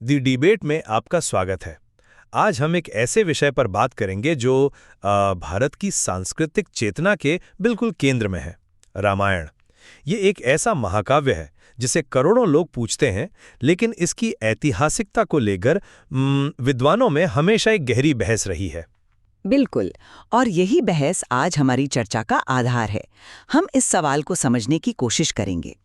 दी debate में आपका स्वागत है। आज हम एक ऐसे विषय पर बात करेंगे जो भारत की सांस्कृतिक चेतना के बिल्कुल केंद्र में है, रामायण। ये एक ऐसा महाकाव्य है जिसे करोड़ों लोग पूछते हैं, लेकिन इसकी ऐतिहासिकता को लेकर विद्वानों में हमेशा एक गहरी बहस रही है। बिल्कुल। और यही बहस आज हमारी चर्चा का आधार है। हम इस सवाल को समझने की कोशिश करेंगे।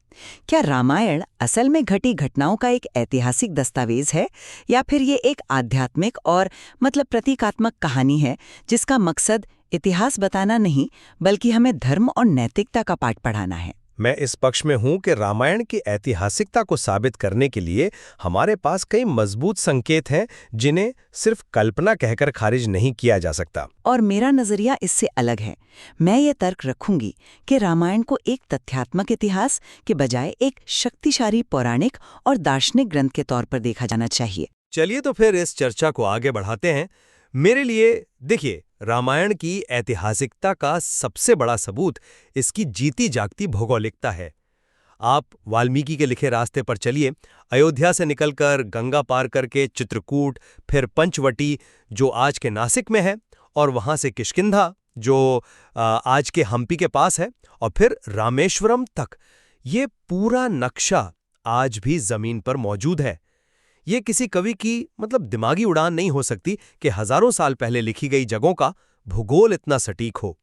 क्या रामायण असल में घटी घटनाओं का एक ऐतिहासिक दस्तावेज है, या फिर ये एक आध्यात्मिक और प्रतीकात्मक कहानी है जिसका मकसद इतिहास बताना नहीं, बल्कि हमें धर्म और नैतिकता का पाठ पढ़ाना है? मैं इस पक्ष में हूं कि रामायण की ऐतिहासिकता को साबित करने के लिए हमारे पास कई मजबूत संकेत हैं जिन्हें सिर्फ कल्पना कहकर खारिज नहीं किया जा सकता। और मेरा नजरिया इससे अलग है। मैं ये तर्क रखूंगी कि रामायण को एक तथ्यात्मक इतिहास के बजाय एक शक्तिशाली पौराणिक और दार्शनिक ग्रंथ के तौर पर देखा जाना चाहिए। चलिए तो फिर इस चर्चा को आगे बढ़ाते हैं। मेरे लिए देखिए, रामायण की ऐतिहासिकता का सबसे बड़ा सबूत इसकी जीती जागती भौगोलिकता है। आप वाल्मीकि के लिखे रास्ते पर चलिए, अयोध्या से निकलकर गंगा पार करके चित्रकूट, फिर पंचवटी जो आज के नासिक में है, और वहां से किष्किंधा जो आज के हम्पी के पास है, और फिर रामेश्वरम तक। ये पूरा नक्शा आज भी जमीन पर मौजूद है। ये किसी कवि की दिमागी उड़ान नहीं हो सकती कि हजारों साल पहले लिखी गई जगहों का भूगोल इतना सटीक हो।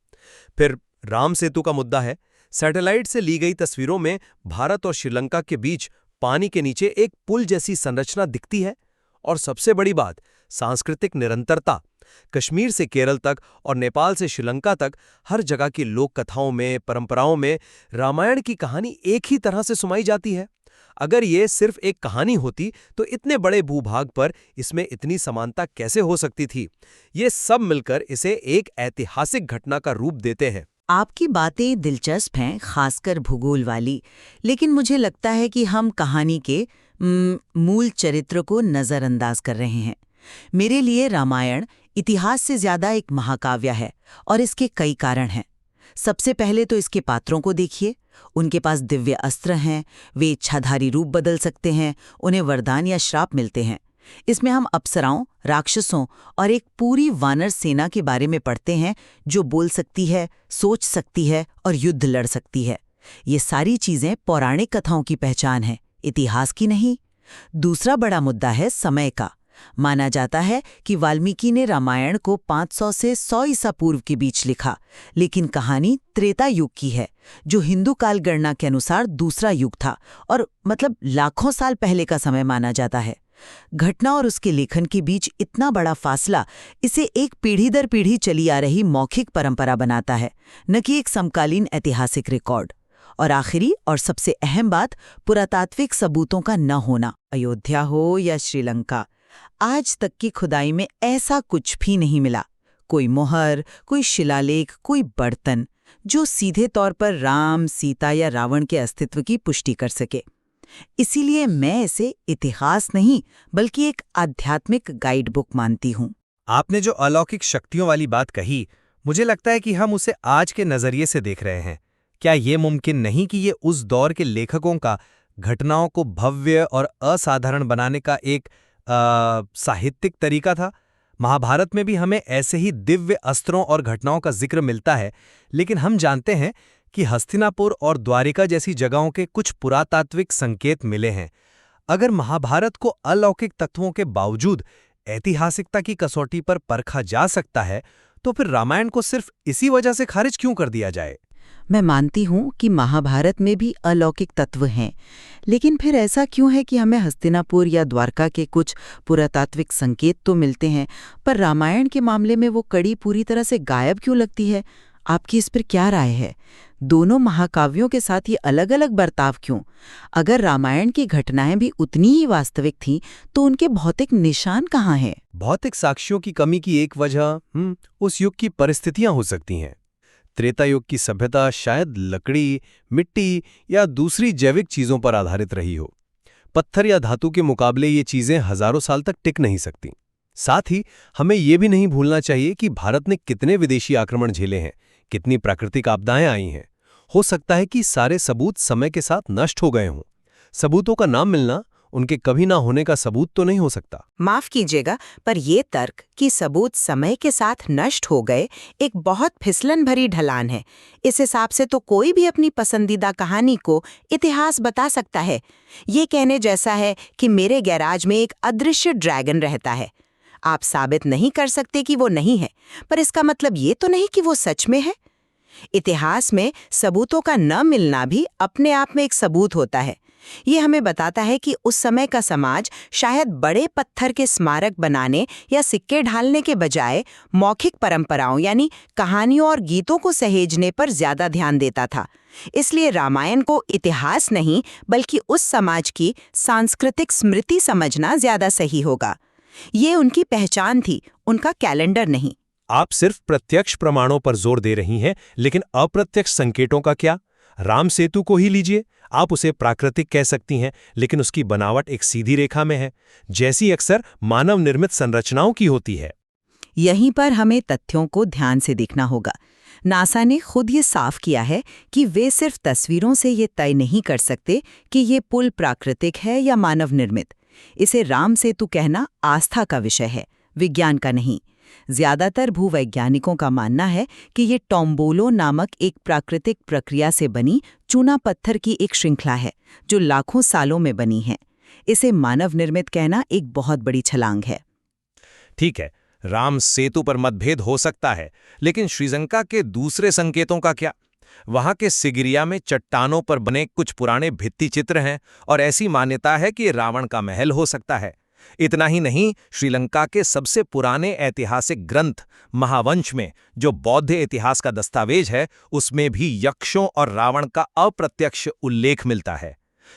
फिर राम सेतु का मुद्दा है। सैटेलाइट से ली गई तस्वीरों में भारत और श्रीलंका के बीच पानी के नीचे एक पुल जैसी संरचना दिखती है। और सबसे बड़ी बात, सांस्कृतिक निरंतरता। कश्मीर से केरल तक और नेपाल से श्रीलंका तक हर जगह की लोक कथाओं में, परंपराओं में रामायण की कहानी एक ही तरह से सुनाई जाती है। अगर ये सिर्फ एक कहानी होती तो इतने बड़े भूभाग पर इसमें इतनी समानता कैसे हो सकती थी? ये सब मिलकर इसे एक ऐतिहासिक घटना का रूप देते हैं। आपकी बातें दिलचस्प हैं, खासकर भूगोल वाली। लेकिन मुझे लगता है कि हम कहानी के मूल चरित्र को नज़रअंदाज कर रहे हैं। मेरे लिए रामायण इतिहास से ज्यादा एक महाकाव्य है, और इसके कई कारण हैं। सबसे पहले तो इसके पात्रों को देखिए। उनके पास दिव्य अस्त्र हैं, वे इच्छाधारी रूप बदल सकते हैं, उन्हें वरदान या श्राप मिलते हैं। इसमें हम अप्सराओं, राक्षसों और एक पूरी वानर सेना के बारे में पढ़ते हैं जो बोल सकती है, सोच सकती है और युद्ध लड़ सकती है। ये सारी चीजें पौराणिक कथाओं की पहचान है, इतिहास की नहीं। दूसरा बड़ा मुद्दा है समय का। माना जाता है कि वाल्मीकि ने रामायण को 500 से 100 ईसा पूर्व के बीच लिखा, लेकिन कहानी त्रेता युग की है, जो हिंदू काल गणना के अनुसार दूसरा युग था, और लाखों साल पहले का समय माना जाता है। घटना और उसके लेखन के बीच इतना बड़ा फासला इसे एक पीढ़ी दर पीढ़ी चली आ रही मौखिक परंपरा बनाता है, न कि एक समकालीन ऐतिहासिक रिकॉर्ड। और आखिरी और सबसे अहम बात, पुरातात्विक सबूतों का न होना। अयोध्या हो या श्रीलंका, आज तक की खुदाई में ऐसा कुछ भी नहीं मिला। कोई मोहर, कोई शिलालेख, कोई बर्तन जो सीधे तौर पर राम, सीता या रावण के अस्तित्व की पुष्टि कर सके। इसीलिए मैं इसे इतिहास नहीं, बल्कि एक आध्यात्मिक गाइड बुक मानती हूँ। आपने जो अलौकिक शक्तियों वाली बात कही, मुझे लगता है कि हम उसे आज के नजरिए से देख रहे हैं। क्या ये मुमकिन नहीं कि ये उस दौर के लेखकों का घटनाओं को भव्य और असाधारण बनाने का एक साहित्यिक तरीका था? महाभारत में भी हमें ऐसे ही दिव्य अस्त्रों और घटनाओं का जिक्र मिलता है, लेकिन हम जानते हैं कि हस्तिनापुर और द्वारिका जैसी जगहों के कुछ पुरातात्विक संकेत मिले हैं। अगर महाभारत को अलौकिक तत्वों के बावजूद ऐतिहासिकता की कसौटी पर परखा जा सकता है, तो फिर रामायण को सिर्फ इसी वजह से खारिज क्यों कर दिया जाए? मैं मानती हूँ कि महाभारत में भी अलौकिक तत्व हैं, लेकिन फिर ऐसा क्यों है कि हमें हस्तिनापुर या द्वारका के कुछ पुरातात्विक संकेत तो मिलते हैं, पर रामायण के मामले में वो कड़ी पूरी तरह से गायब क्यों लगती है? आपकी इस पर क्या राय है? दोनों महाकाव्यों के साथ ये अलग अलग बर्ताव क्यों? अगर रामायण की घटनाएं भी उतनी ही वास्तविक थीं, तो उनके भौतिक निशान कहाँ हैं? भौतिक साक्ष्यों की कमी की एक वजह उस युग की परिस्थितियां हो सकती हैं। त्रेता युग की सभ्यता शायद लकड़ी, मिट्टी या दूसरी जैविक चीजों पर आधारित रही हो। पत्थर या धातु के मुकाबले ये चीजें हजारों साल तक टिक नहीं सकती। साथ ही हमें ये भी नहीं भूलना चाहिए कि भारत ने कितने विदेशी आक्रमण झेले हैं, कितनी प्राकृतिक आपदाएं आई हैं। हो सकता है कि सारे सबूत समय के साथ नष्ट हो गए हों। सबूतों का नाम मिलना उनके कभी ना होने का सबूत तो नहीं हो सकता। माफ कीजिएगा, पर ये तर्क कि सबूत समय के साथ नष्ट हो गए एक बहुत फिसलन भरी ढलान है। इस हिसाब से तो कोई भी अपनी पसंदीदा कहानी को इतिहास बता सकता है। ये कहने जैसा है कि मेरे गैराज में एक अदृश्य ड्रैगन रहता है। आप साबित नहीं कर सकते कि वो नहीं है, पर इसका मतलब ये तो नहीं कि वो सच में है। इतिहास में सबूतों का न मिलना भी अपने आप में एक सबूत होता है। ये हमें बताता है कि उस समय का समाज शायद बड़े पत्थर के स्मारक बनाने या सिक्के ढालने के बजाय मौखिक परंपराओं यानी कहानियों और गीतों को सहेजने पर ज्यादा ध्यान देता था। इसलिए रामायण को इतिहास नहीं बल्कि उस समाज की सांस्कृतिक स्मृति समझना ज्यादा सही होगा। ये उनकी पहचान थी, उनका कैलेंडर नहीं। आप सिर्फ प्रत्यक्ष प्रमाणों पर जोर दे रही हैं, लेकिन अप्रत्यक्ष संकेतों का क्या? राम सेतु को ही लीजिए। आप उसे प्राकृतिक कह सकती हैं, लेकिन उसकी बनावट एक सीधी रेखा में है, जैसी अक्सर मानव निर्मित संरचनाओं की होती है। यहीं पर हमें तथ्यों को ध्यान से देखना होगा। नासा ने खुद ये साफ किया है कि वे सिर्फ तस्वीरों से ये तय नहीं कर सकते कि ये पुल प्राकृतिक है या मानव निर्मित। इसे राम सेतु कहना आस्था का विषय है, विज्ञान का नहीं। ज्यादातर भूवैज्ञानिकों का मानना है कि ये टोम्बोलो नामक एक प्राकृतिक प्रक्रिया से बनी चूना पत्थर की एक श्रृंखला है जो लाखों सालों में बनी है। इसे मानव निर्मित कहना एक बहुत बड़ी छलांग है। ठीक है, राम सेतु पर मतभेद हो सकता है, लेकिन श्रीलंका के दूसरे संकेतों का क्या? वहां के सिगिरिया में चट्टानों पर बने कुछ पुराने भित्ति चित्र हैं और ऐसी मान्यता है कि रावण का महल हो सकता है। इतना ही नहीं, श्रीलंका के सबसे पुराने ऐतिहासिक ग्रंथ महावंश में, जो बौद्ध इतिहास का दस्तावेज है, उसमें भी यक्षों और रावण का अप्रत्यक्ष उल्लेख मिलता है।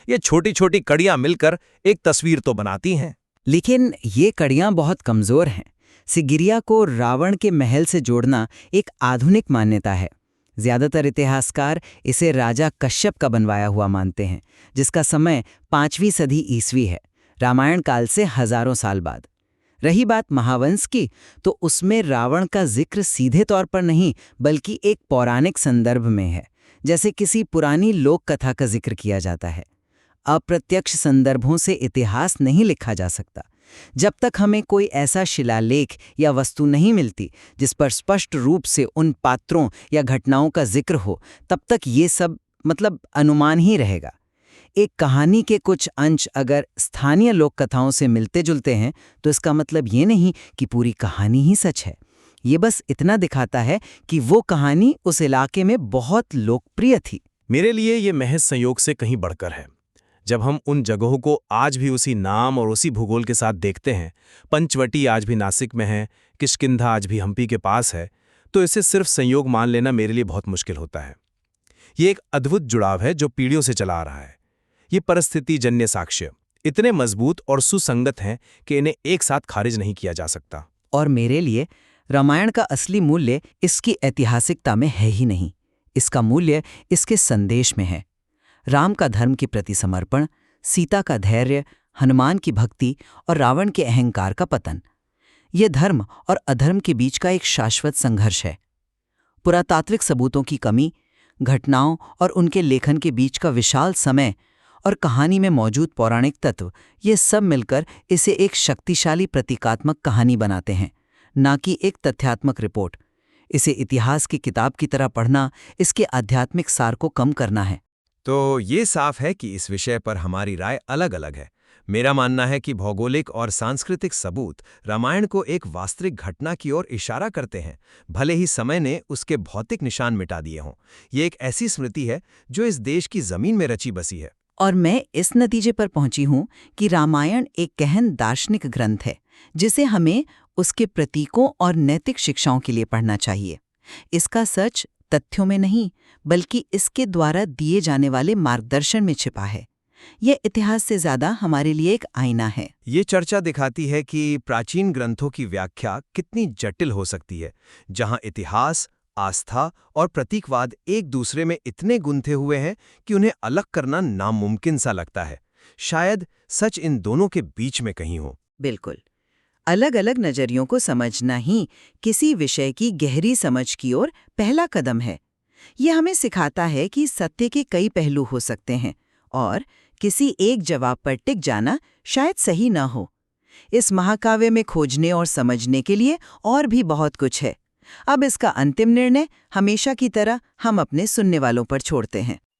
ये छोटी छोटी कड़ियां मिलकर एक तस्वीर तो बनाती हैं, लेकिन ये कड़ियां बहुत कमजोर हैं। सिगिरिया को रावण के महल से जोड़ना एक आधुनिक मान्यता है। ज्यादातर इतिहासकार इसे राजा कश्यप का बनवाया हुआ मानते हैं, जिसका समय 5वीं सदी ईस्वी है, रामायण काल से हजारों साल बाद। रही बात महावंश की, तो उसमें रावण का जिक्र सीधे तौर पर नहीं बल्कि एक पौराणिक संदर्भ में है, जैसे किसी पुरानी लोक कथा का जिक्र किया जाता है। अप्रत्यक्ष संदर्भों से इतिहास नहीं लिखा जा सकता। जब तक हमें कोई ऐसा शिलालेख या वस्तु नहीं मिलती जिस पर स्पष्ट रूप से उन पात्रों या घटनाओं का जिक्र हो, तब तक ये सब अनुमान ही रहेगा। एक कहानी के कुछ अंश अगर स्थानीय लोक कथाओं से मिलते जुलते हैं, तो इसका मतलब ये नहीं कि पूरी कहानी ही सच है। ये बस इतना दिखाता है कि वो कहानी उस इलाके में बहुत लोकप्रिय थी। मेरे लिए ये महज संयोग से कहीं बढ़कर है। जब हम उन जगहों को आज भी उसी नाम और उसी भूगोल के साथ देखते हैं, पंचवटी आज भी नासिक में है, किष्किंधा आज भी हम्पी के पास है, तो इसे सिर्फ संयोग मान लेना मेरे लिए बहुत मुश्किल होता है। ये एक अद्भुत जुड़ाव है जो पीढ़ियों से चला आ रहा है। ये परिस्थिति जन्य साक्ष्य इतने मजबूत और सुसंगत हैं कि इन्हें एक साथ खारिज नहीं किया जा सकता। और मेरे लिए रामायण का असली मूल्य इसकी ऐतिहासिकता में है ही नहीं, इसका मूल्य इसके संदेश में है। राम का धर्म के प्रति समर्पण, सीता का धैर्य, हनुमान की भक्ति और रावण के अहंकार का पतन। यह धर्म और अधर्म के बीच का एक शाश्वत संघर्ष है। पुरातात्विक सबूतों की कमी, घटनाओं और उनके लेखन के बीच का विशाल समय और कहानी में मौजूद पौराणिक तत्व, ये सब मिलकर इसे एक शक्तिशाली प्रतीकात्मक कहानी बनाते हैं, ना कि एक तथ्यात्मक रिपोर्ट। इसे इतिहास की किताब की तरह पढ़ना इसके आध्यात्मिक सार को कम करना है। तो ये साफ है कि इस विषय पर हमारी राय अलग अलग है। मेरा मानना है कि भौगोलिक और सांस्कृतिक सबूत रामायण को एक वास्तविक घटना की ओर इशारा करते हैं, भले ही समय ने उसके भौतिक निशान मिटा दिए हों। ये एक ऐसी स्मृति है जो इस देश की जमीन में रची बसी है। और मैं इस नतीजे पर पहुंची हूं कि रामायण एक गहन दार्शनिक ग्रंथ है, जिसे हमें उसके प्रतीकों और नैतिक शिक्षाओं के लिए पढ़ना चाहिए। इसका सच तथ्यों में नहीं, बल्कि इसके द्वारा दिए जाने वाले मार्गदर्शन में छिपा है। यह इतिहास से ज्यादा हमारे लिए एक आईना है। ये चर्चा दिखाती है कि प्राचीन ग्रंथों की व्याख्या कितनी जटिल हो सकती है, जहां इतिहास, आस्था और प्रतीकवाद एक दूसरे में इतने गुंथे हुए हैं कि उन्हें अलग करना नामुमकिन सा लगता है। शायद सच इन दोनों के बीच में कहीं हो। बिल्कुल। अलग अलग नजरियों को समझना ही किसी विषय की गहरी समझ की ओर पहला कदम है। यह हमें सिखाता है कि सत्य के कई पहलू हो सकते हैं और किसी एक जवाब पर टिक जाना शायद सही न हो। इस महाकाव्य में खोजने और समझने के लिए और भी बहुत कुछ है। अब इसका अंतिम निर्णय हमेशा की तरह हम अपने सुनने वालों पर छोड़ते हैं।